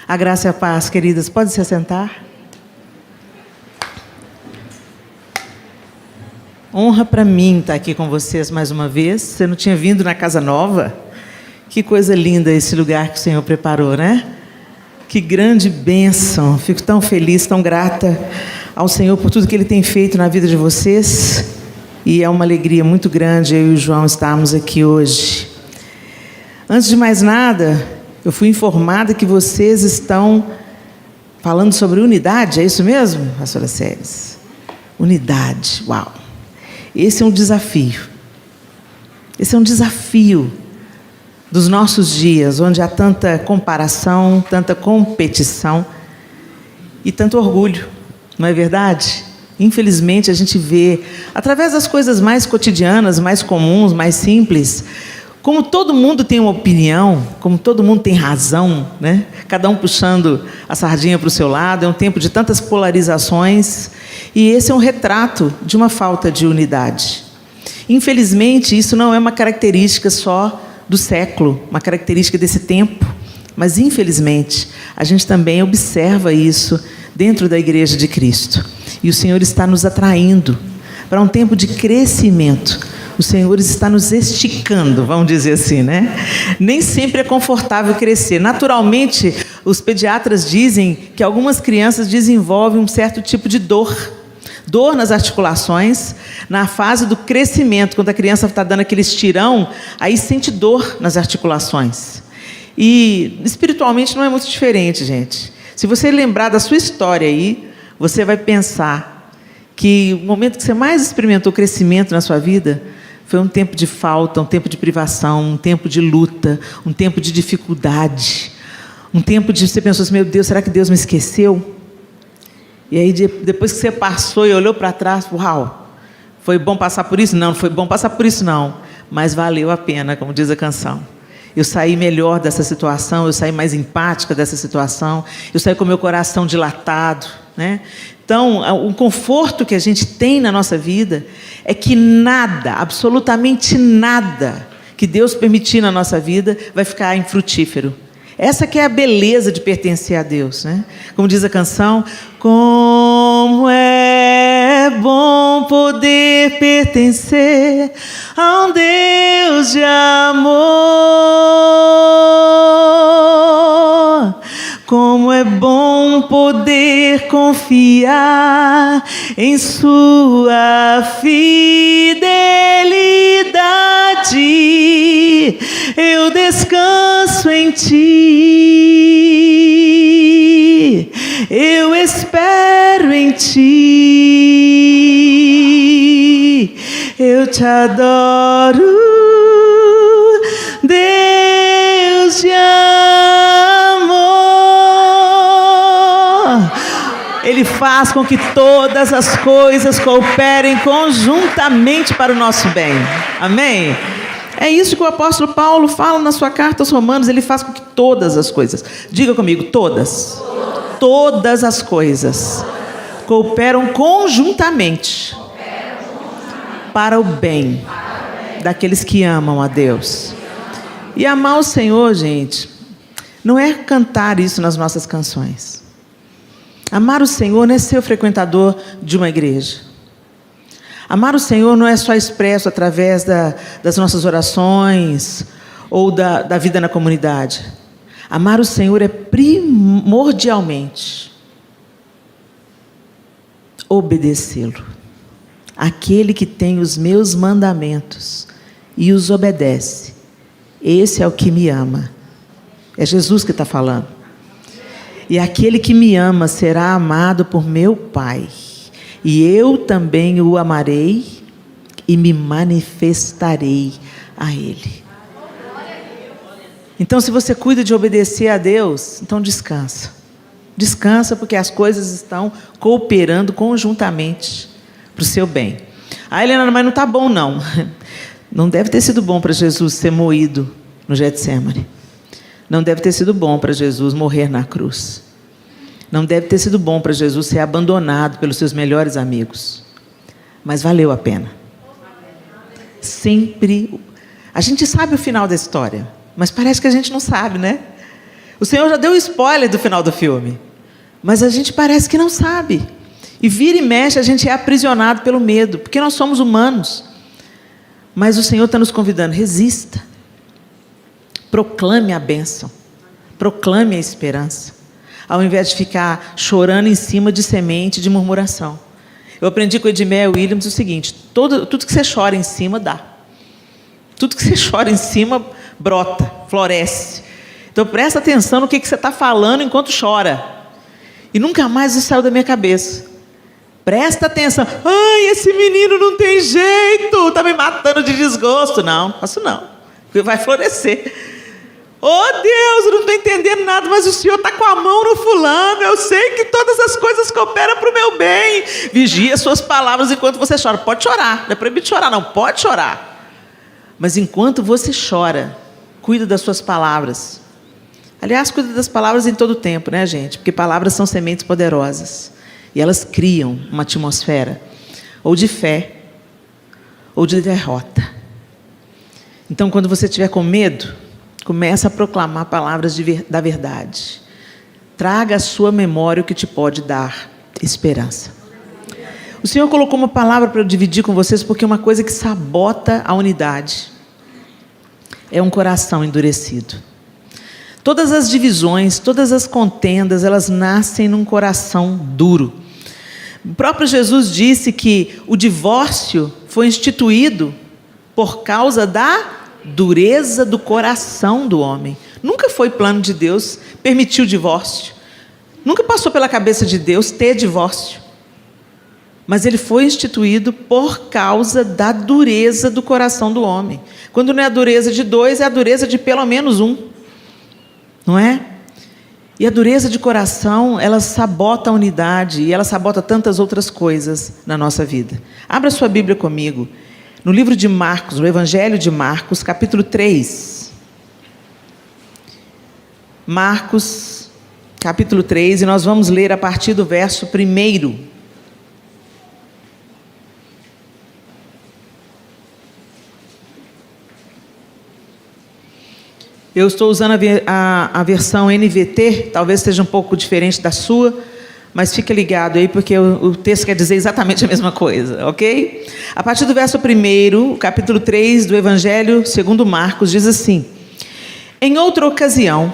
A graça e a paz, queridas. Pode se assentar. Honra para mim estar aqui com vocês mais uma vez. Você não tinha vindo na casa nova? Que coisa linda esse lugar que o Senhor preparou, né? Que grande bênção. Fico tão feliz, tão grata ao Senhor por tudo que Ele tem feito na vida de vocês. E é uma alegria muito grande eu e o João estarmos aqui hoje. Antes de mais nada, eu fui informada que vocês estão falando sobre unidade, é isso mesmo, pastora Séries? Unidade, uau! Esse é um desafio. Esse é um desafio dos nossos dias, onde há tanta comparação, tanta competição e tanto orgulho, não é verdade? Infelizmente, a gente vê, através das coisas mais cotidianas, mais comuns, mais simples, como todo mundo tem uma opinião, como todo mundo tem razão, né? Cada um puxando a sardinha para o seu lado, é um tempo de tantas polarizações, e esse é um retrato de uma falta de unidade. Infelizmente, isso não é uma característica só do século, uma característica desse tempo, mas infelizmente, a gente também observa isso dentro da Igreja de Cristo. E o Senhor está nos atraindo para um tempo de crescimento. O Senhor está nos esticando, vamos dizer assim, né? Nem sempre é confortável crescer. Naturalmente, os pediatras dizem que algumas crianças desenvolvem um certo tipo de dor. Dor nas articulações, na fase do crescimento, quando a criança está dando aquele estirão, aí sente dor nas articulações. E espiritualmente não é muito diferente, gente. Se você lembrar da sua história aí, você vai pensar que o momento que você mais experimentou crescimento na sua vida foi um tempo de falta, um tempo de privação, um tempo de luta, um tempo de dificuldade, um tempo de você pensou assim, meu Deus, será que Deus me esqueceu? E aí depois que você passou e olhou para trás, uau, foi bom passar por isso? Não, não foi bom passar por isso não, mas valeu a pena, como diz a canção. Eu saí melhor dessa situação, eu saí mais empática dessa situação, eu saí com meu coração dilatado, né? Então, o conforto que a gente tem na nossa vida é que nada, absolutamente nada que Deus permitir na nossa vida vai ficar infrutífero. Essa que é a beleza de pertencer a Deus, né? Como diz a canção, como é bom poder pertencer a um Deus de amor. Como é bom poder confiar em sua fidelidade. Eu descanso em ti, eu espero em ti, eu te adoro, Deus de amor. Ele faz com que todas as coisas cooperem conjuntamente para o nosso bem. Amém? É isso que o apóstolo Paulo fala na sua carta aos Romanos. Ele faz com que todas as coisas, diga comigo, todas, todas as coisas cooperam conjuntamente para o bem daqueles que amam a Deus. E amar o Senhor, gente, não é cantar isso nas nossas canções. Amar o Senhor não é ser o frequentador de uma igreja. Amar o Senhor não é só expresso através das nossas orações ou da vida na comunidade. Amar o Senhor é primordialmente obedecê-lo. Aquele que tem os meus mandamentos e os obedece, esse é o que me ama. É Jesus que está falando. E aquele que me ama será amado por meu Pai. E eu também o amarei e me manifestarei a Ele. Então, se você cuida de obedecer a Deus, então descansa. Descansa, porque as coisas estão cooperando conjuntamente para o seu bem. Ah, Helena, mas não está bom não. Não deve ter sido bom para Jesus ser moído no Getsemane. Não deve ter sido bom para Jesus morrer na cruz. Não deve ter sido bom para Jesus ser abandonado pelos seus melhores amigos. Mas valeu a pena. Sempre. A gente sabe o final da história, mas parece que a gente não sabe, né? O Senhor já deu o spoiler do final do filme, mas a gente parece que não sabe. E vira e mexe, a gente é aprisionado pelo medo, porque nós somos humanos. Mas o Senhor está nos convidando, resista. Proclame a bênção. Proclame a esperança. Ao invés de ficar chorando em cima de semente de murmuração. Eu aprendi com o Edmé Williams o seguinte: tudo que você chora em cima, dá. Tudo que você chora em cima, brota, floresce. Então presta atenção no que você está falando enquanto chora. E nunca mais isso saiu da minha cabeça. Presta atenção. Ai, esse menino não tem jeito, está me matando de desgosto. Não, faço não, porque vai florescer. Oh Deus, eu não estou entendendo nada, mas o Senhor está com a mão no fulano. Eu sei que todas as coisas cooperam para o meu bem. Vigia suas palavras enquanto você chora. Pode chorar, não é proibido chorar não, pode chorar. Mas enquanto você chora, cuida das suas palavras. Aliás, cuida das palavras em todo o tempo, né, gente? Porque palavras são sementes poderosas. E elas criam uma atmosfera, ou de fé, ou de derrota. Então, quando você estiver com medo, comece a proclamar palavras da verdade. Traga à sua memória o que te pode dar esperança. O Senhor colocou uma palavra para eu dividir com vocês, porque uma coisa que sabota a unidade é um coração endurecido. Todas as divisões, todas as contendas, elas nascem num coração duro. O próprio Jesus disse que o divórcio foi instituído por causa da dureza do coração do homem. Nunca foi plano de Deus permitir o divórcio. Nunca passou pela cabeça de Deus ter divórcio. Mas ele foi instituído por causa da dureza do coração do homem. Quando não é a dureza de dois, é a dureza de pelo menos um. Não é? E a dureza de coração, ela sabota a unidade e ela sabota tantas outras coisas na nossa vida. Abra sua Bíblia comigo, no livro de Marcos, no Evangelho de Marcos, capítulo 3. Marcos, capítulo 3, e nós vamos ler a partir do verso 1. Eu estou usando a versão NVT, talvez seja um pouco diferente da sua, mas fica ligado aí, porque o texto quer dizer exatamente a mesma coisa, ok? A partir do verso 1, capítulo 3 do Evangelho segundo Marcos, diz assim: Em outra ocasião,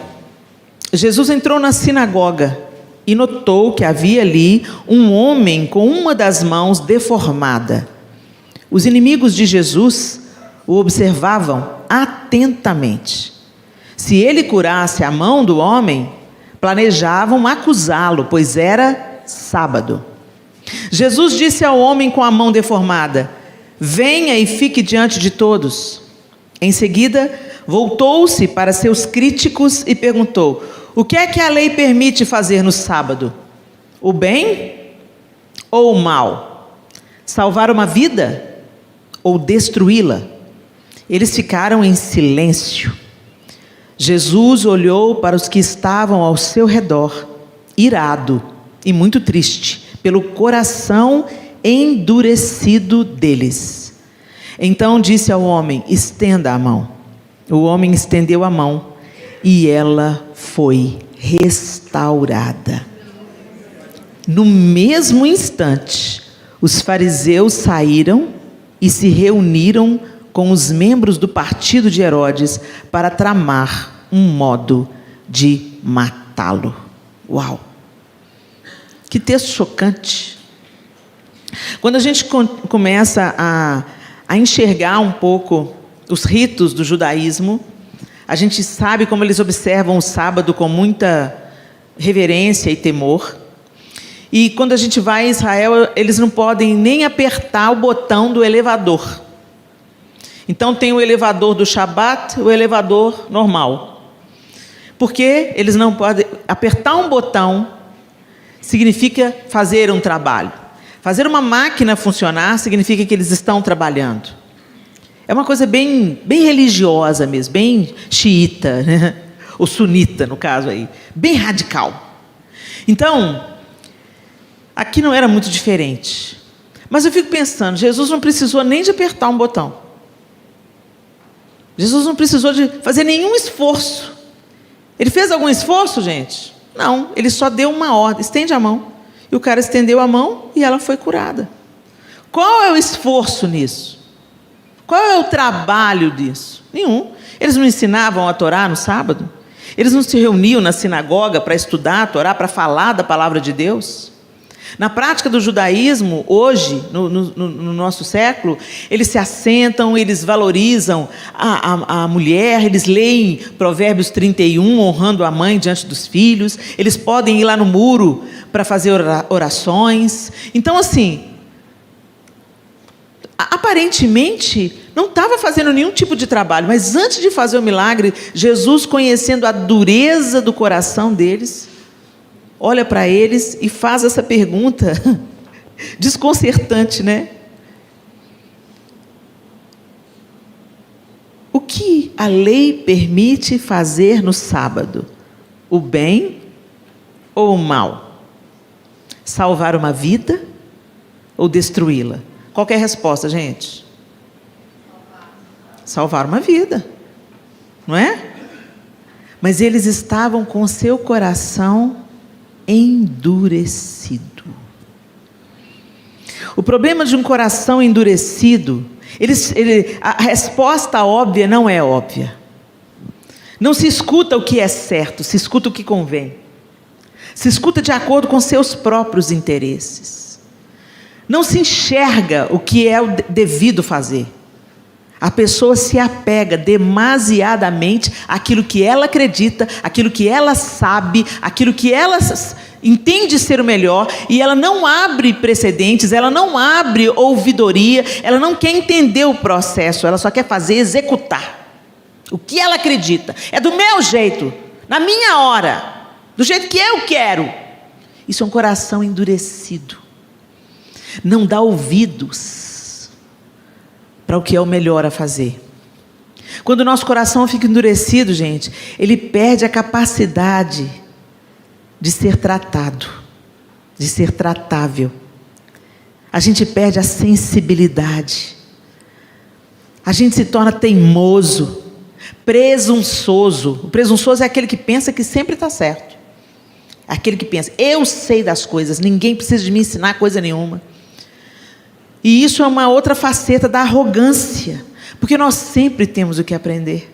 Jesus entrou na sinagoga e notou que havia ali um homem com uma das mãos deformada. Os inimigos de Jesus o observavam atentamente. Se ele curasse a mão do homem, planejavam acusá-lo, pois era sábado. Jesus disse ao homem com a mão deformada: Venha e fique diante de todos. Em seguida, voltou-se para seus críticos e perguntou: O que é que a lei permite fazer no sábado? O bem ou o mal? Salvar uma vida ou destruí-la? Eles ficaram em silêncio. Jesus olhou para os que estavam ao seu redor, irado e muito triste, pelo coração endurecido deles. Então disse ao homem: Estenda a mão. O homem estendeu a mão e ela foi restaurada. No mesmo instante, os fariseus saíram e se reuniram com os membros do partido de Herodes para tramar um modo de matá-lo. Uau! Que texto chocante! Quando a gente começa a enxergar um pouco os ritos do judaísmo, a gente sabe como eles observam o sábado com muita reverência e temor. E quando a gente vai a Israel, eles não podem nem apertar o botão do elevador. Então tem o elevador do Shabat, o elevador normal. Porque eles não podem apertar um botão, significa fazer um trabalho. Fazer uma máquina funcionar significa que eles estão trabalhando. É uma coisa bem religiosa mesmo, bem xiita, né? Ou sunita no caso aí, bem radical. Então, aqui não era muito diferente. Mas eu fico pensando, Jesus não precisou nem de apertar um botão. Jesus não precisou de fazer nenhum esforço. Ele fez algum esforço, gente? Não, ele só deu uma ordem: estende a mão. E o cara estendeu a mão e ela foi curada. Qual é o esforço nisso? Qual é o trabalho disso? Nenhum. Eles não ensinavam a Torá no sábado? Eles não se reuniam na sinagoga para estudar a Torá, para falar da palavra de Deus? Na prática do judaísmo, hoje, no nosso século, eles se assentam, eles valorizam a mulher, eles leem Provérbios 31, honrando a mãe diante dos filhos, eles podem ir lá no muro para fazer orações. Então, assim, aparentemente não estava fazendo nenhum tipo de trabalho, mas antes de fazer o milagre, Jesus, conhecendo a dureza do coração deles, olha para eles e faz essa pergunta desconcertante, né? O que a lei permite fazer no sábado? O bem ou o mal? Salvar uma vida ou destruí-la? Qual que é a resposta, gente? Salvar uma vida, não é? Mas eles estavam com seu coração endurecido. O problema de um coração endurecido, a resposta óbvia não é óbvia. Não se escuta o que é certo, se escuta o que convém. Se escuta de acordo com seus próprios interesses. Não se enxerga o que é o devido fazer. A pessoa se apega demasiadamente àquilo que ela acredita, àquilo que ela sabe, àquilo que ela entende ser o melhor, e ela não abre precedentes, ela não abre ouvidoria, ela não quer entender o processo, ela só quer fazer, executar o que ela acredita. É do meu jeito, na minha hora, do jeito que eu quero. Isso é um coração endurecido. Não dá ouvidos para o que é o melhor a fazer. Quando o nosso coração fica endurecido, gente, ele perde a capacidade de ser tratado, de ser tratável. A gente perde a sensibilidade. A gente se torna teimoso, presunçoso. O presunçoso é aquele que pensa que sempre está certo. Aquele que pensa: eu sei das coisas, ninguém precisa de me ensinar coisa nenhuma. E isso é uma outra faceta da arrogância, porque nós sempre temos o que aprender.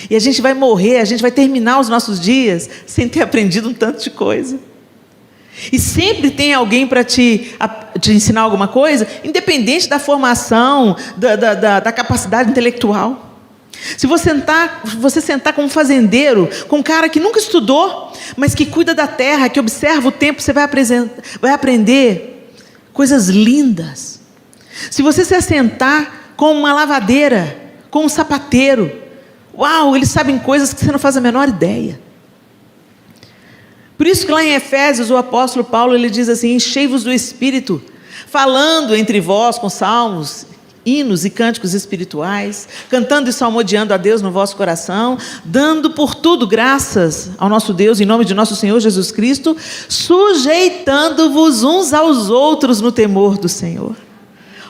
E a gente vai morrer, a gente vai terminar os nossos dias sem ter aprendido um tanto de coisa. E sempre tem alguém para te ensinar alguma coisa, independente da formação, da capacidade intelectual. Se você sentar com um fazendeiro, com um cara que nunca estudou, mas que cuida da terra, que observa o tempo, você vai aprender coisas lindas. Se você se assentar com uma lavadeira, com um sapateiro, uau, eles sabem coisas que você não faz a menor ideia. Por isso que lá em Efésios, o apóstolo Paulo, ele diz assim: enchei-vos do Espírito, falando entre vós com salmos, hinos e cânticos espirituais, cantando e salmodiando a Deus no vosso coração, dando por tudo graças ao nosso Deus, em nome de nosso Senhor Jesus Cristo, sujeitando-vos uns aos outros no temor do Senhor.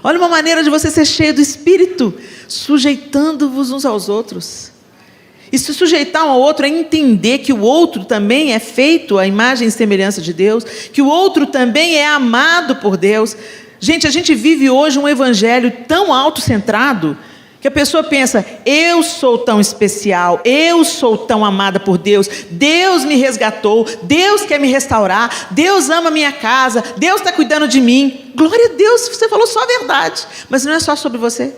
Olha uma maneira de você ser cheio do Espírito, sujeitando-vos uns aos outros. E se sujeitar um ao outro é entender que o outro também é feito à imagem e semelhança de Deus, que o outro também é amado por Deus. Gente, a gente vive hoje um evangelho tão autocentrado, que a pessoa pensa: eu sou tão especial, eu sou tão amada por Deus, Deus me resgatou, Deus quer me restaurar, Deus ama a minha casa, Deus está cuidando de mim. Glória a Deus, você falou só a verdade, mas não é só sobre você.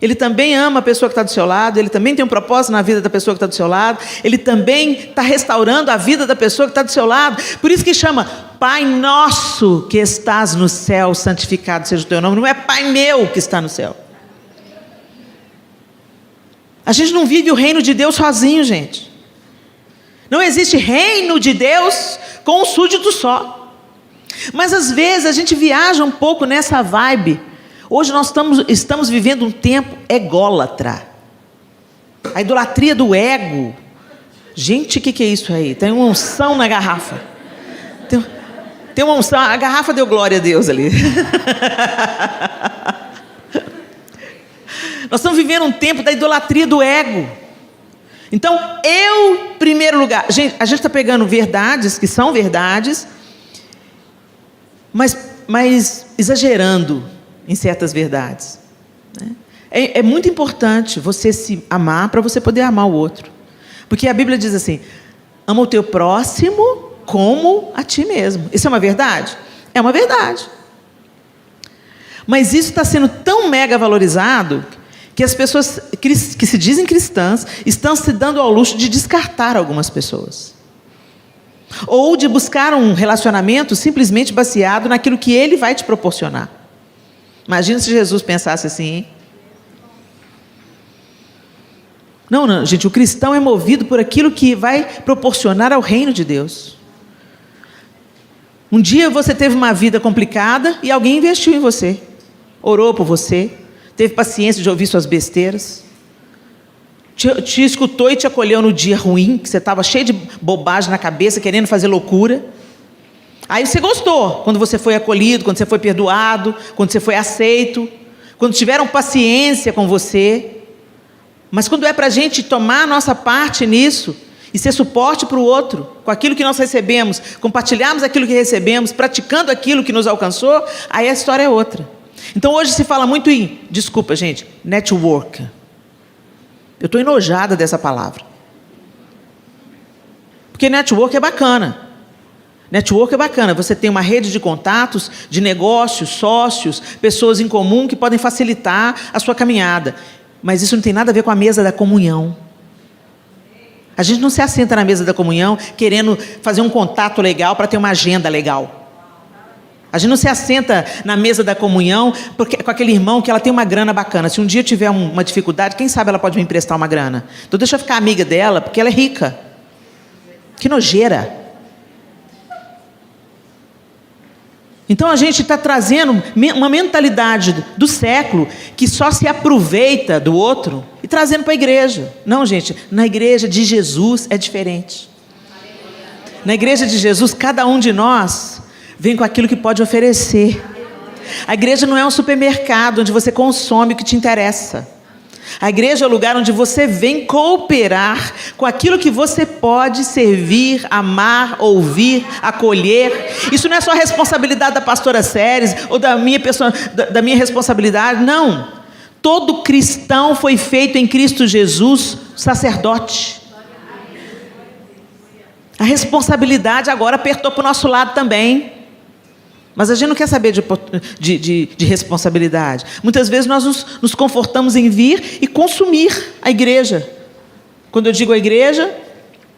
Ele também ama a pessoa que está do seu lado, ele também tem um propósito na vida da pessoa que está do seu lado, ele também está restaurando a vida da pessoa que está do seu lado. Por isso que chama Pai nosso que estás no céu, santificado seja o teu nome. Não é Pai meu que está no céu. A gente não vive o reino de Deus sozinho, gente. Não existe reino de Deus com um súdito só. Mas às vezes a gente viaja um pouco nessa vibe. Hoje nós estamos vivendo um tempo ególatra. A idolatria do ego. Gente, o que é isso aí? Tem uma unção na garrafa. Tem uma unção. A garrafa deu glória a Deus ali. Nós estamos vivendo um tempo da idolatria do ego. Então, primeiro lugar, gente, a gente está pegando verdades que são verdades, mas exagerando em certas verdades, né? É muito importante você se amar para você poder amar o outro. Porque a Bíblia diz assim: ama o teu próximo como a ti mesmo. Isso é uma verdade? É uma verdade. Mas isso está sendo tão mega valorizado que as pessoas que se dizem cristãs estão se dando ao luxo de descartar algumas pessoas. Ou de buscar um relacionamento simplesmente baseado naquilo que ele vai te proporcionar. Imagina se Jesus pensasse assim, hein? Não, gente, o cristão é movido por aquilo que vai proporcionar ao reino de Deus. Um dia você teve uma vida complicada e alguém investiu em você, orou por você, teve paciência de ouvir suas besteiras, te escutou e te acolheu no dia ruim, que você estava cheio de bobagem na cabeça, querendo fazer loucura. Aí você gostou, quando você foi acolhido, quando você foi perdoado, quando você foi aceito, quando tiveram paciência com você. Mas quando é para a gente tomar a nossa parte nisso e ser suporte para o outro, com aquilo que nós recebemos, compartilharmos aquilo que recebemos, praticando aquilo que nos alcançou, aí a história é outra. Então hoje se fala muito em, desculpa gente, network. Eu estou enojada dessa palavra. Porque network é bacana. Network é bacana, você tem uma rede de contatos, de negócios, sócios, pessoas em comum que podem facilitar a sua caminhada. Mas isso não tem nada a ver com a mesa da comunhão. A gente não se assenta na mesa da comunhão querendo fazer um contato legal para ter uma agenda legal. A gente não se assenta na mesa da comunhão com aquele irmão que ela tem uma grana bacana. Se um dia eu tiver uma dificuldade, quem sabe ela pode me emprestar uma grana. Então deixa eu ficar amiga dela, porque ela é rica. Que nojeira. Então a gente está trazendo uma mentalidade do século que só se aproveita do outro e trazendo para a igreja. Não, gente, na igreja de Jesus é diferente. Na igreja de Jesus, cada um de nós vem com aquilo que pode oferecer. A igreja não é um supermercado onde você consome o que te interessa. A igreja é o lugar onde você vem cooperar com aquilo que você pode servir, amar, ouvir, acolher. Isso não é só responsabilidade da pastora Séries ou da minha responsabilidade, não. Todo cristão foi feito em Cristo Jesus sacerdote. A responsabilidade agora apertou para o nosso lado também. Mas a gente não quer saber de responsabilidade. Muitas vezes nós nos confortamos em vir e consumir a igreja. Quando eu digo a igreja,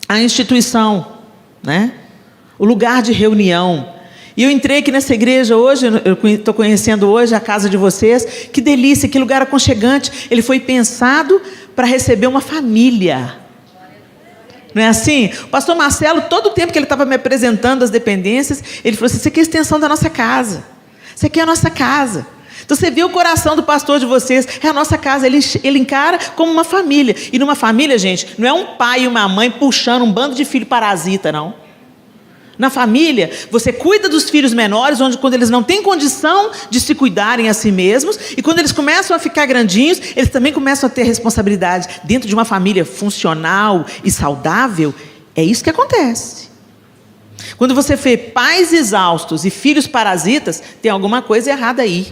a instituição, né? O lugar de reunião. E eu entrei aqui nessa igreja hoje, eu estou conhecendo hoje a casa de vocês. Que delícia, que lugar aconchegante. Ele foi pensado para receber uma família. Não é assim? O pastor Marcelo, todo o tempo que ele estava me apresentando as dependências, ele falou assim: isso aqui é a extensão da nossa casa. Isso aqui é a nossa casa. Então você vê o coração do pastor de vocês, é a nossa casa. Ele encara como uma família. E numa família, gente, não é um pai e uma mãe puxando um bando de filho parasita, não. Na família, você cuida dos filhos menores, quando eles não têm condição de se cuidarem a si mesmos, e quando eles começam a ficar grandinhos, eles também começam a ter responsabilidade. Dentro de uma família funcional e saudável, é isso que acontece. Quando você vê pais exaustos e filhos parasitas, tem alguma coisa errada aí.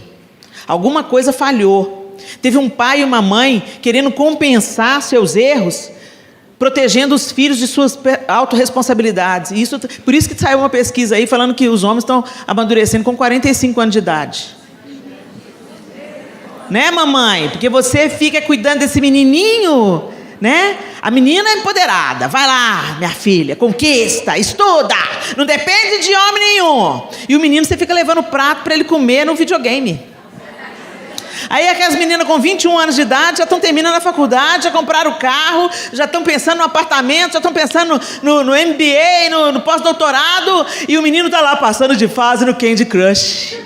Alguma coisa falhou. Teve um pai e uma mãe querendo compensar seus erros, protegendo os filhos de suas autorresponsabilidades. Por isso que saiu uma pesquisa aí falando que os homens estão amadurecendo com 45 anos de idade. Né, mamãe? Porque você fica cuidando desse menininho, né? A menina é empoderada. Vai lá, minha filha, conquista, estuda. Não depende de homem nenhum. E o menino você fica levando prato para ele comer no videogame. Aí aquelas meninas com 21 anos de idade já estão terminando a faculdade, já compraram o carro, já estão pensando no apartamento, já estão pensando no MBA, no pós-doutorado, e o menino está lá passando de fase no Candy Crush.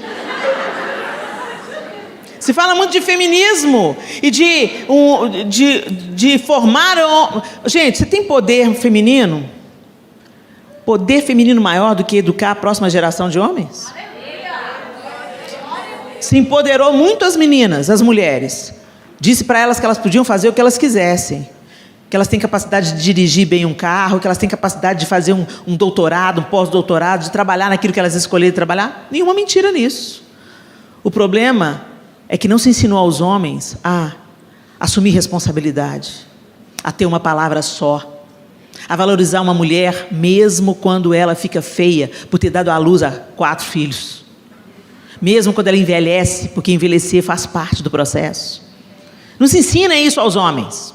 Se fala muito de feminismo e de formar... Gente, você tem poder feminino? Poder feminino maior do que educar a próxima geração de homens? Se empoderou muito as meninas, as mulheres. Disse para elas que elas podiam fazer o que elas quisessem. que elas têm capacidade de dirigir bem um carro, que elas têm capacidade de fazer um doutorado, um pós-doutorado, de trabalhar naquilo que elas escolherem trabalhar. Nenhuma mentira nisso. O problema é que não se ensinou aos homens a assumir responsabilidade, a ter uma palavra só, a valorizar uma mulher mesmo quando ela fica feia por ter dado à luz a 4 filhos, mesmo quando ela envelhece, porque envelhecer faz parte do processo. Não se ensina isso aos homens.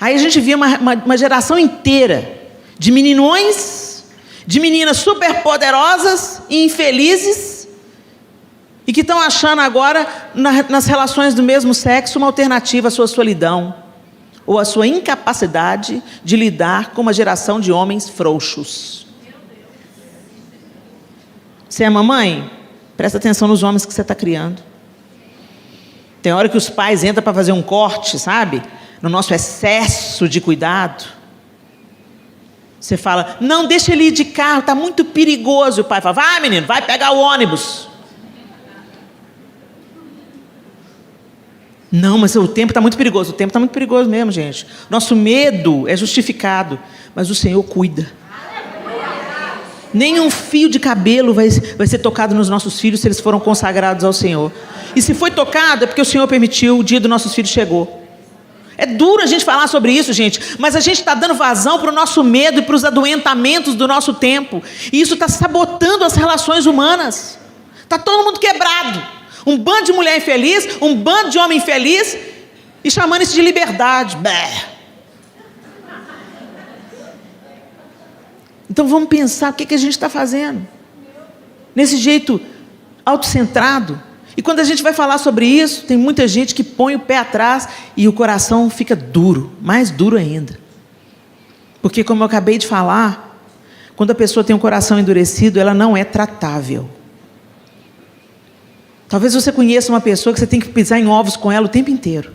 Aí a gente vê uma geração inteira de meninões, de meninas superpoderosas e infelizes, e que estão achando agora, nas relações do mesmo sexo, uma alternativa à sua solidão, ou à sua incapacidade de lidar com uma geração de homens frouxos. Você é mamãe? Presta atenção nos homens que você está criando. Tem hora que os pais entram para fazer um corte, sabe? No nosso excesso de cuidado. Você fala, não, deixa ele ir de carro, está muito perigoso. E o pai fala, vai menino, vai pegar o ônibus. Não, mas o tempo está muito perigoso. O tempo está muito perigoso mesmo, gente. Nosso medo é justificado, mas o Senhor cuida. Nem um fio de cabelo vai ser tocado nos nossos filhos se eles foram consagrados ao Senhor. E se foi tocado é porque o Senhor permitiu, o dia dos nossos filhos chegou. É duro a gente falar sobre isso, gente, mas a gente está dando vazão para o nosso medo e para os adoentamentos do nosso tempo. E isso está sabotando as relações humanas. Está todo mundo quebrado. Um bando de mulher infeliz, um bando de homem infeliz, e chamando isso de liberdade. Bé. Então vamos pensar o que a gente está fazendo. Nesse jeito autocentrado. E quando a gente vai falar sobre isso, tem muita gente que põe o pé atrás e o coração fica duro, mais duro ainda. Porque, como eu acabei de falar, quando a pessoa tem um coração endurecido, ela não é tratável. Talvez você conheça uma pessoa que você tem que pisar em ovos com ela o tempo inteiro.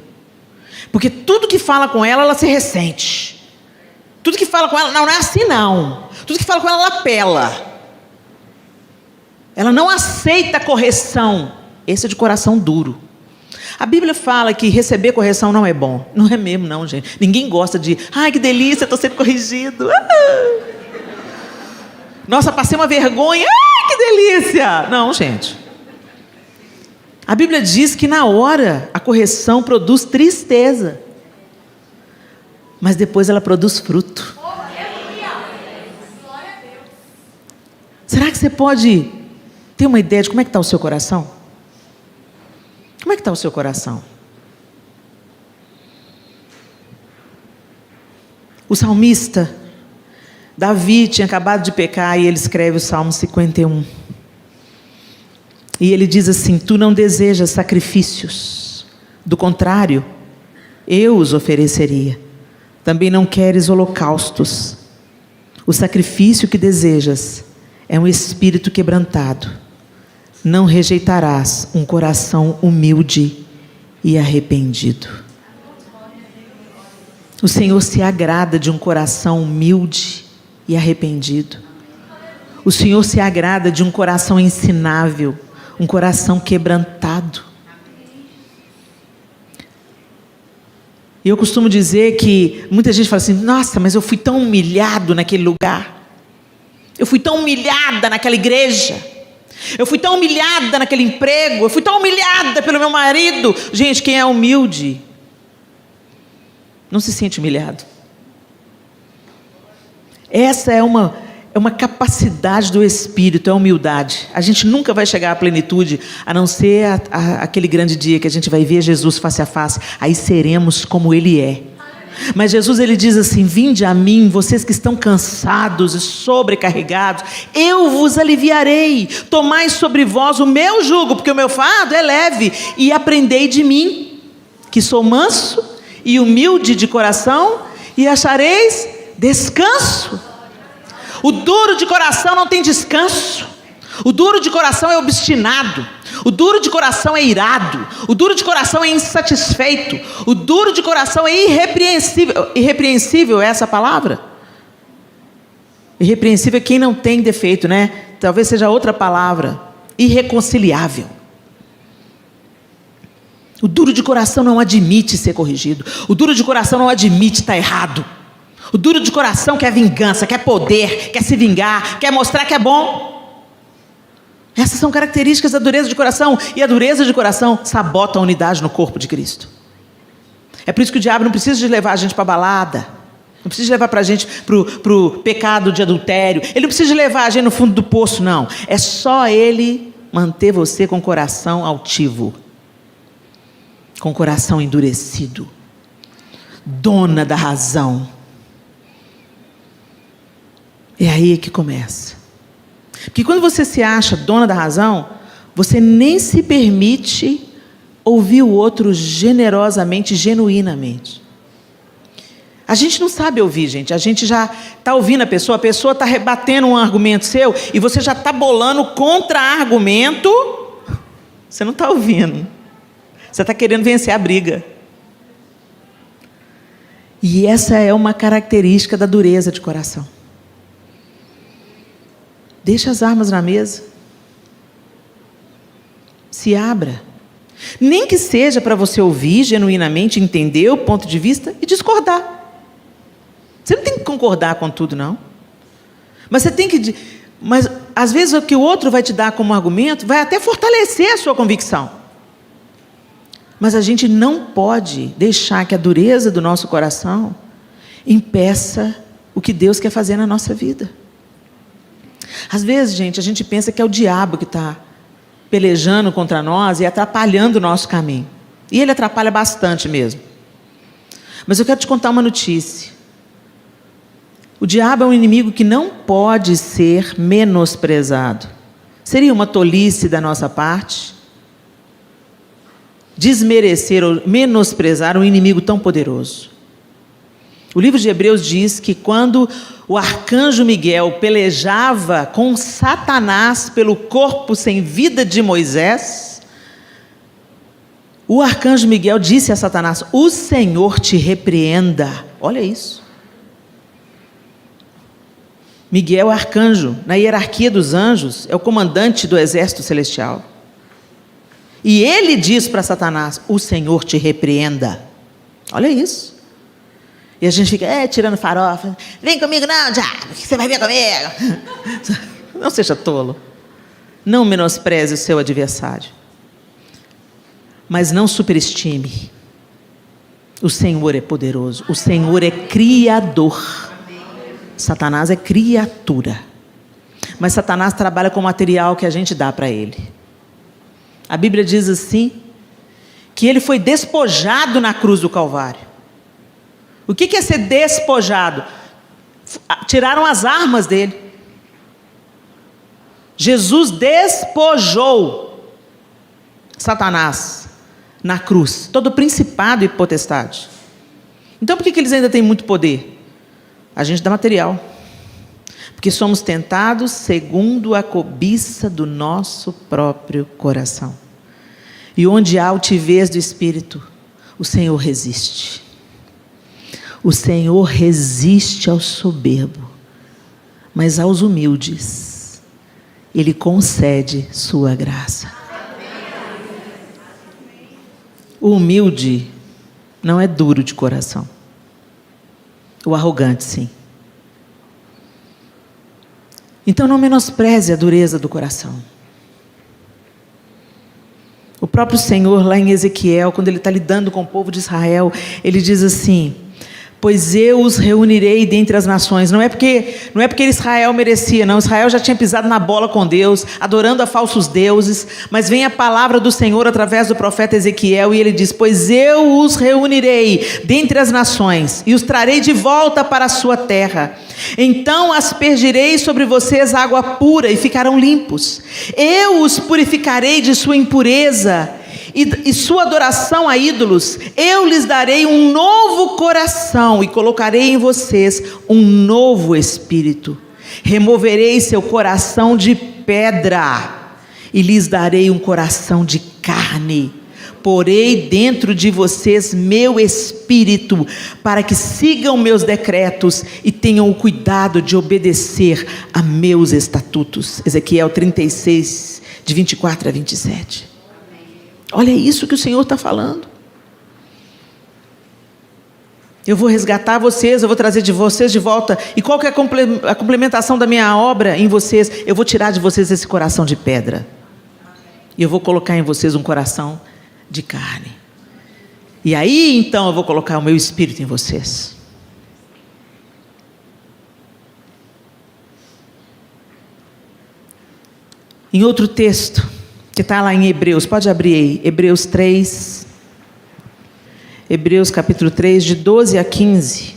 Porque tudo que fala com ela, ela se ressente. Tudo que fala com ela, não é assim não. Tudo que fala com ela, ela apela. Ela não aceita correção. Esse é de coração duro. A Bíblia fala que receber correção não é bom. Não é mesmo não, gente. Ninguém gosta de, ai que delícia, estou sendo corrigido. Nossa, passei uma vergonha, ai que delícia. Não, gente. A Bíblia diz que na hora a correção produz tristeza. Mas depois ela produz fruto. Será que você pode ter uma ideia de como é que está o seu coração? Como é que está o seu coração? O salmista Davi tinha acabado de pecar e ele escreve o Salmo 51. E ele diz assim: tu não desejas sacrifícios, do contrário, eu os ofereceria. Também não queres holocaustos. O sacrifício que desejas é um espírito quebrantado. Não rejeitarás um coração humilde e arrependido. O Senhor se agrada de um coração humilde e arrependido. O Senhor se agrada de um coração ensinável, um coração quebrantado. E eu costumo dizer que muita gente fala assim: nossa, mas eu fui tão humilhado naquele lugar. Eu fui tão humilhada naquela igreja. Eu fui tão humilhada naquele emprego. Eu fui tão humilhada pelo meu marido. Gente, quem é humilde não se sente humilhado. Essa é uma capacidade do Espírito, é a humildade. A gente nunca vai chegar à plenitude, a não ser aquele grande dia que a gente vai ver Jesus face a face. Aí seremos como Ele é. Mas Jesus, Ele diz assim: vinde a mim, vocês que estão cansados e sobrecarregados, eu vos aliviarei. Tomai sobre vós o meu jugo, porque o meu fardo é leve, e aprendei de mim, que sou manso e humilde de coração, e achareis descanso. O duro de coração não tem descanso. O duro de coração é obstinado. O duro de coração é irado. O duro de coração é insatisfeito. O duro de coração é irrepreensível. Irrepreensível é essa palavra? Irrepreensível é quem não tem defeito, né? Talvez seja outra palavra. Irreconciliável. O duro de coração não admite ser corrigido. O duro de coração não admite estar errado. O duro de coração quer vingança, quer poder, quer se vingar, quer mostrar que é bom. Essas são características da dureza de coração. E a dureza de coração sabota a unidade no corpo de Cristo. É por isso que o diabo não precisa de levar a gente para a balada. Não precisa de levar para a gente para o pecado de adultério. Ele não precisa de levar a gente no fundo do poço, não. É só ele manter você com o coração altivo. Com o coração endurecido. Dona da razão. É aí que começa. Porque quando você se acha dona da razão, você nem se permite ouvir o outro generosamente, genuinamente. A gente não sabe ouvir, gente. A gente já está ouvindo a pessoa está rebatendo um argumento seu e você já está bolando contra-argumento. Você não está ouvindo. Você está querendo vencer a briga. E essa é uma característica da dureza de coração. Deixa as armas na mesa. Se abra. Nem que seja para você ouvir genuinamente, entender o ponto de vista e discordar. Você não tem que concordar com tudo, não. Mas você tem que... Mas, às vezes, o que o outro vai te dar como argumento vai até fortalecer a sua convicção. Mas a gente não pode deixar que a dureza do nosso coração impeça o que Deus quer fazer na nossa vida. Às vezes, gente, a gente pensa que é o diabo que está pelejando contra nós e atrapalhando o nosso caminho. E ele atrapalha bastante mesmo. Mas eu quero te contar uma notícia. O diabo é um inimigo que não pode ser menosprezado. Seria uma tolice da nossa parte desmerecer ou menosprezar um inimigo tão poderoso. O livro de Hebreus diz que quando o arcanjo Miguel pelejava com Satanás pelo corpo sem vida de Moisés, o arcanjo Miguel disse a Satanás: o Senhor te repreenda. Olha isso. Miguel é arcanjo, na hierarquia dos anjos, é o comandante do exército celestial. E ele diz para Satanás: o Senhor te repreenda. Olha isso. E a gente fica tirando farofa. Vem comigo não, diabo, que você vai ver comigo. Não seja tolo. Não menospreze o seu adversário. Mas não superestime. O Senhor é poderoso. O Senhor é criador. Satanás é criatura. Mas Satanás trabalha com o material que a gente dá para ele. A Bíblia diz assim, que ele foi despojado na cruz do Calvário. O que é ser despojado? Tiraram as armas dele. Jesus despojou Satanás na cruz, todo principado e potestade. Então por que eles ainda têm muito poder? A gente dá material. Porque somos tentados segundo a cobiça do nosso próprio coração. E onde há altivez do espírito, o Senhor resiste. O Senhor resiste ao soberbo, mas aos humildes Ele concede sua graça. O humilde não é duro de coração. O arrogante, sim. Então não menospreze a dureza do coração. O próprio Senhor, lá em Ezequiel, quando Ele está lidando com o povo de Israel, Ele diz assim: pois eu os reunirei dentre as nações. Não é porque Israel merecia, não. Israel já tinha pisado na bola com Deus, adorando a falsos deuses. Mas vem a palavra do Senhor através do profeta Ezequiel e ele diz: pois eu os reunirei dentre as nações e os trarei de volta para a sua terra. Então aspergirei sobre vocês água pura e ficarão limpos. Eu os purificarei de sua impureza e sua adoração a ídolos. Eu lhes darei um novo coração e colocarei em vocês um novo espírito. Removerei seu coração de pedra e lhes darei um coração de carne. Porei dentro de vocês meu espírito, para que sigam meus decretos e tenham o cuidado de obedecer a meus estatutos. Ezequiel 36, de 24 a 27. Olha isso que o Senhor está falando. Eu vou resgatar vocês, eu vou trazer de vocês de volta. E qual que é a complementação da minha obra em vocês? Eu vou tirar de vocês esse coração de pedra. E eu vou colocar em vocês um coração de carne. E aí, então, eu vou colocar o meu espírito em vocês. Em outro texto, que está lá em Hebreus, pode abrir aí, Hebreus 3, Hebreus capítulo 3, de 12 a 15.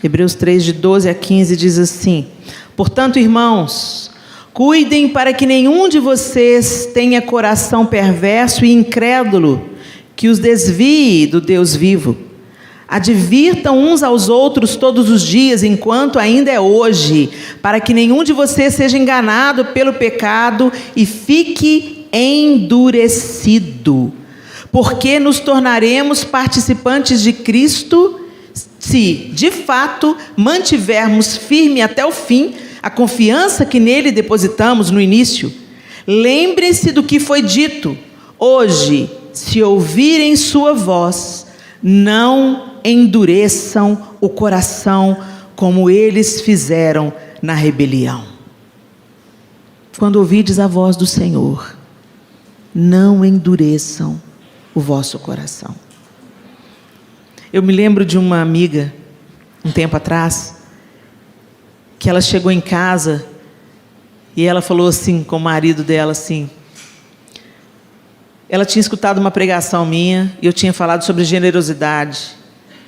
Hebreus 3, de 12 a 15, diz assim: portanto, irmãos, cuidem para que nenhum de vocês tenha coração perverso e incrédulo, que os desvie do Deus vivo. Advirtam uns aos outros todos os dias, enquanto ainda é hoje, para que nenhum de vocês seja enganado pelo pecado e fique endurecido. Porque nos tornaremos participantes de Cristo, se, de fato, mantivermos firme até o fim a confiança que nele depositamos no início. Lembrem-se do que foi dito: hoje, se ouvirem sua voz, não endureçam o coração como eles fizeram na rebelião. Quando ouvides a voz do Senhor, não endureçam o vosso coração. Eu me lembro de uma amiga, um tempo atrás, que ela chegou em casa e ela falou assim com o marido dela assim, ela tinha escutado uma pregação minha e eu tinha falado sobre generosidade,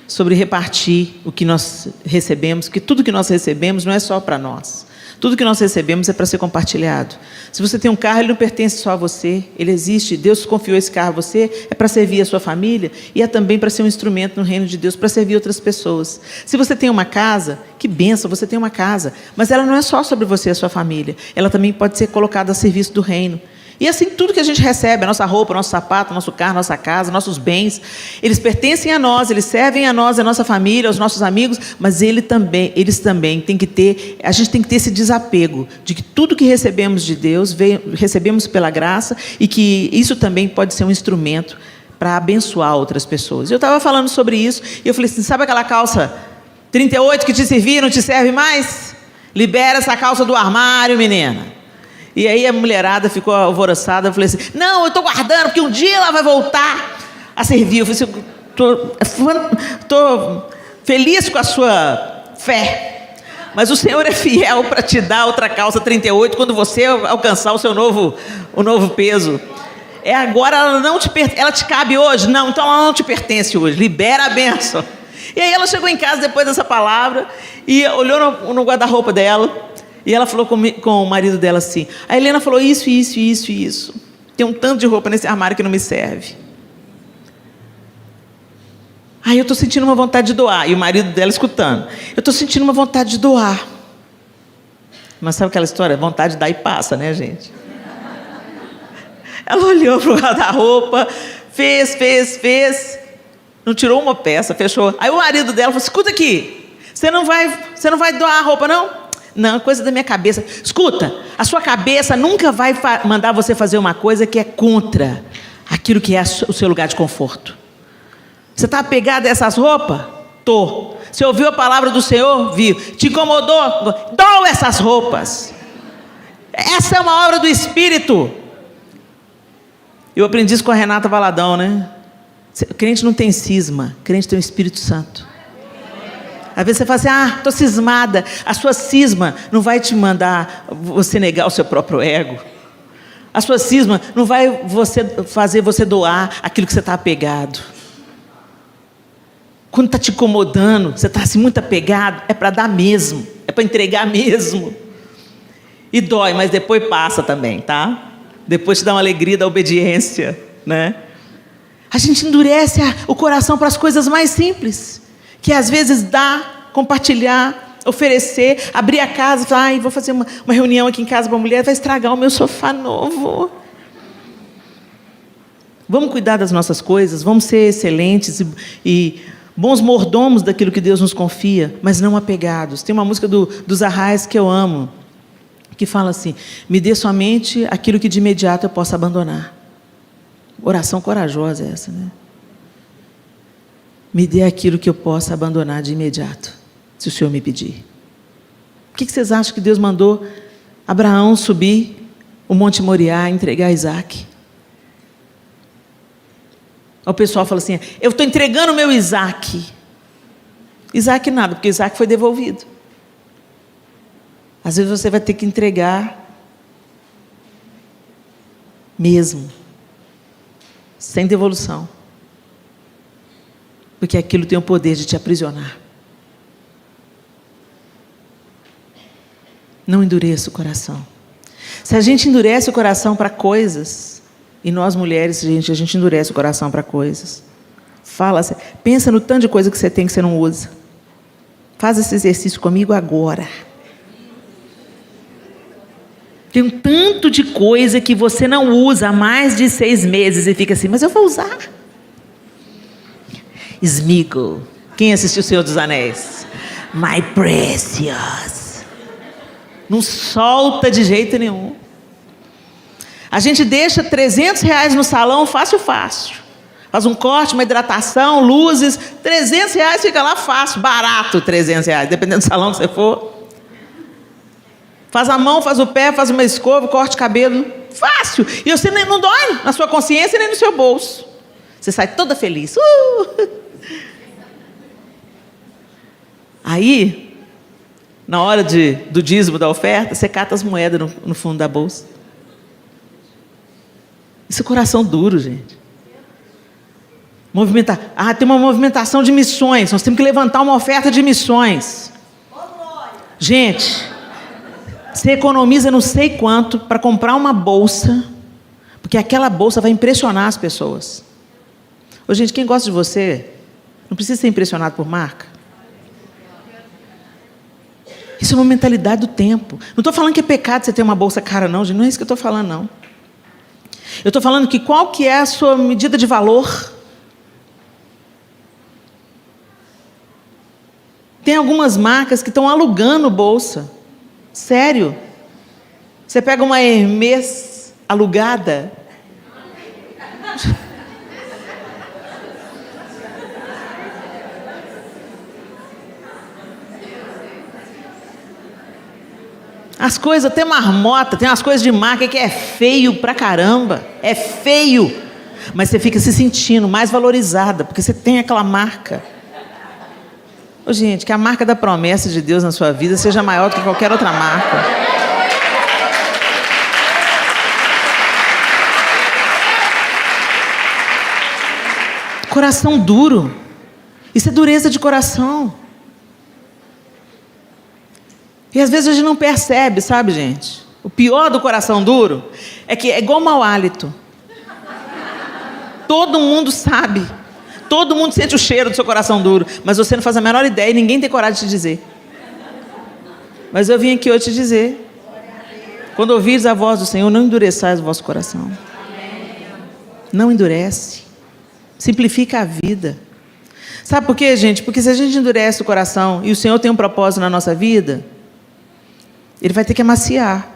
sobre repartir o que nós recebemos, que tudo que nós recebemos não é só para nós. Tudo que nós recebemos é para ser compartilhado. Se você tem um carro, ele não pertence só a você, ele existe, Deus confiou esse carro a você, é para servir a sua família e é também para ser um instrumento no reino de Deus, para servir outras pessoas. Se você tem uma casa, que bênção, você tem uma casa, mas ela não é só sobre você e a sua família, ela também pode ser colocada a serviço do reino. E assim, tudo que a gente recebe, a nossa roupa, nosso sapato, nosso carro, nossa casa, nossos bens, eles pertencem a nós, eles servem a nós, a nossa família, aos nossos amigos, mas eles também têm que ter, a gente tem que ter esse desapego, de que tudo que recebemos de Deus, recebemos pela graça, e que isso também pode ser um instrumento para abençoar outras pessoas. Eu estava falando sobre isso, e eu falei assim, sabe aquela calça 38 que te servia, não te serve mais? Libera essa calça do armário, menina. E aí a mulherada ficou alvoroçada, eu falei assim, não, eu estou guardando, porque um dia ela vai voltar a servir. Eu falei assim, estou feliz com a sua fé, mas o Senhor é fiel para te dar outra calça 38 quando você alcançar o novo peso. É agora, ela te cabe hoje? Não, então ela não te pertence hoje, libera a bênção. E aí ela chegou em casa depois dessa palavra e olhou no guarda-roupa dela. E ela falou com o marido dela assim, a Helena falou isso. Tem um tanto de roupa nesse armário que não me serve. Aí eu estou sentindo uma vontade de doar. E o marido dela escutando. Eu estou sentindo uma vontade de doar. Mas sabe aquela história? Vontade de dar e passa, né, gente? Ela olhou para o guarda-roupa, fez. Não tirou uma peça, fechou. Aí o marido dela falou, escuta aqui, você não vai doar a roupa, não? Não, coisa da minha cabeça. Escuta, a sua cabeça nunca vai mandar você fazer uma coisa que é contra aquilo que é o seu lugar de conforto. Você está apegado a essas roupas? Tô. Você ouviu a palavra do Senhor? Viu. Te incomodou? Doa essas roupas. Essa é uma obra do Espírito. Eu aprendi isso com a Renata Valadão, né? Crente não tem cisma, crente tem o Espírito Santo. Às vezes você fala assim, estou cismada. A sua cisma não vai te mandar você negar o seu próprio ego. A sua cisma não vai fazer você doar aquilo que você está apegado. Quando está te incomodando, você está assim muito apegado, é para dar mesmo, é para entregar mesmo. E dói, mas depois passa também, tá? Depois te dá uma alegria da obediência, né? A gente endurece o coração para as coisas mais simples, que às vezes dá, compartilhar, oferecer, abrir a casa, falar, vou fazer uma reunião aqui em casa para a mulher, vai estragar o meu sofá novo. Vamos cuidar das nossas coisas, vamos ser excelentes e bons mordomos daquilo que Deus nos confia, mas não apegados. Tem uma música dos Arraias que eu amo, que fala assim, me dê somente aquilo que de imediato eu possa abandonar. Oração corajosa essa, né? Me dê aquilo que eu possa abandonar de imediato, se o Senhor me pedir. Por que vocês acham que Deus mandou Abraão subir o Monte Moriá e entregar Isaac? O pessoal fala assim, eu estou entregando o meu Isaac. Isaac nada, porque Isaac foi devolvido. Às vezes você vai ter que entregar mesmo, sem devolução, porque aquilo tem o poder de te aprisionar. Não endureça o coração. Se a gente endurece o coração para coisas, e nós mulheres, a gente endurece o coração para coisas. Pensa no tanto de coisa que você tem que você não usa. Faz esse exercício comigo agora. Tem um tanto de coisa que você não usa há mais de 6 meses e fica assim, mas eu vou usar. Sméagol. Quem assistiu O Senhor dos Anéis? My Precious. Não solta de jeito nenhum. A gente deixa R$300 no salão fácil. Faz um corte, uma hidratação, luzes, R$300 fica lá fácil, barato R$300, dependendo do salão que você for. Faz a mão, faz o pé, faz uma escova, corte cabelo, fácil. E você não dói na sua consciência nem no seu bolso. Você sai toda feliz. Aí, na hora do dízimo, da oferta, você cata as moedas no fundo da bolsa. Isso é coração duro, gente. Tem uma movimentação de missões. Nós temos que levantar uma oferta de missões. Gente, você economiza não sei quanto para comprar uma bolsa, porque aquela bolsa vai impressionar as pessoas. Ô, gente, quem gosta de você não precisa ser impressionado por marca. Isso é uma mentalidade do tempo. Não estou falando que é pecado você ter uma bolsa cara, não, gente. Não é isso que eu estou falando, não. Eu estou falando que qual que é a sua medida de valor? Tem algumas marcas que estão alugando bolsa. Sério. Você pega uma Hermès alugada. As coisas, até marmota, tem umas coisas de marca que é feio pra caramba. É feio. Mas você fica se sentindo mais valorizada, porque você tem aquela marca. Ô, gente, que a marca da promessa de Deus na sua vida seja maior do que qualquer outra marca. Coração duro. Isso é dureza de coração. E às vezes a gente não percebe, sabe, gente? O pior do coração duro é que é igual mau hálito. Todo mundo sabe. Todo mundo sente o cheiro do seu coração duro, mas você não faz a menor ideia e ninguém tem coragem de te dizer. Mas eu vim aqui hoje te dizer: quando ouvires a voz do Senhor, não endureçais o vosso coração. Não endurece. Simplifica a vida. Sabe por quê, gente? Porque se a gente endurece o coração e o Senhor tem um propósito na nossa vida, Ele vai ter que amaciar.